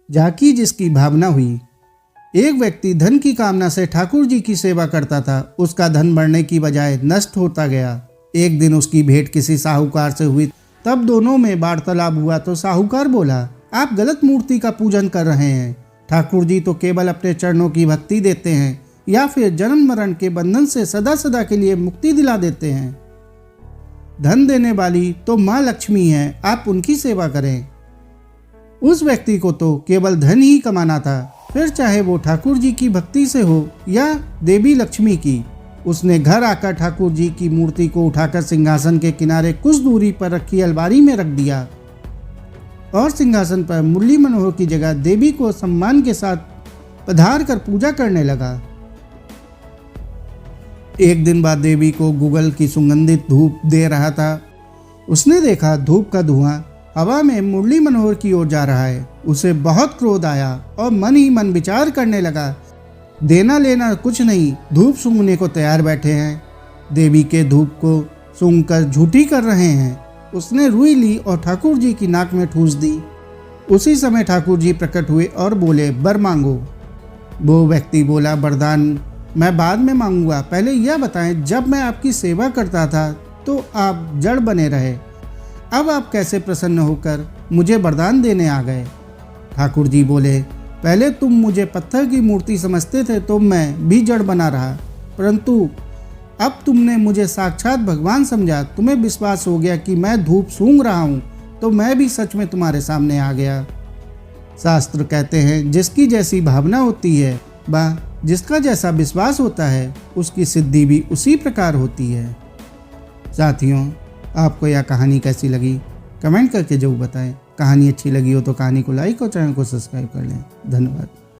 झांकी जिसकी भावना हुई। एक व्यक्ति धन की कामना से ठाकुर जी की सेवा करता था। उसका धन बढ़ने की बजाय नष्ट होता गया। एक दिन उसकी भेंट किसी साहूकार से हुई। तब दोनों में वार्तालाप हुआ तो साहूकार बोला, आप गलत मूर्ति का पूजन कर रहे हैं। ठाकुर जी तो केवल अपने चरणों की भक्ति देते हैं या फिर जन्म मरण के बंधन से सदा सदा के लिए मुक्ति दिला देते हैं। धन देने वाली तो माँ लक्ष्मी है, आप उनकी सेवा करें। उस व्यक्ति को तो केवल धन ही कमाना था, फिर चाहे वो ठाकुर जी की भक्ति से हो या देवी लक्ष्मी की। उसने घर आकर ठाकुर जी की मूर्ति को उठाकर सिंहासन के किनारे कुछ दूरी पर रखी अलमारी में रख दिया और सिंहासन पर मुरली मनोहर की जगह देवी को सम्मान के साथ पधार कर पूजा करने लगा। एक दिन बाद देवी को गूगल की सुगंधित धूप दे रहा था। उसने देखा धूप का धुआं हवा में मुरली मनोहर की ओर जा रहा है। उसे बहुत क्रोध आया और मन ही मन विचार करने लगा, देना लेना कुछ नहीं, धूप सूंघने को तैयार बैठे हैं। देवी के धूप को सूंघकर झूठी कर रहे हैं। उसने रुई ली और ठाकुर जी की नाक में ठूस दी। उसी समय ठाकुर जी प्रकट हुए और बोले, वर मांगो। वो व्यक्ति बोला, वरदान मैं बाद में मांगूंगा, पहले यह बताएं, जब मैं आपकी सेवा करता था तो आप जड़ बने रहे, अब आप कैसे प्रसन्न होकर मुझे वरदान देने आ गए। ठाकुर जी बोले, पहले तुम मुझे पत्थर की मूर्ति समझते थे तो मैं भी जड़ बना रहा, परंतु अब तुमने मुझे साक्षात भगवान समझा। तुम्हें विश्वास हो गया कि मैं धूप सूंघ रहा हूँ, तो मैं भी सच में तुम्हारे सामने आ गया। शास्त्र कहते हैं, जिसकी जैसी भावना होती है व जिसका जैसा विश्वास होता है, उसकी सिद्धि भी उसी प्रकार होती है। साथियों, आपको यह कहानी कैसी लगी कमेंट करके जरूर बताएं। कहानी अच्छी लगी हो तो कहानी को लाइक और चैनल को सब्सक्राइब कर लें। धन्यवाद।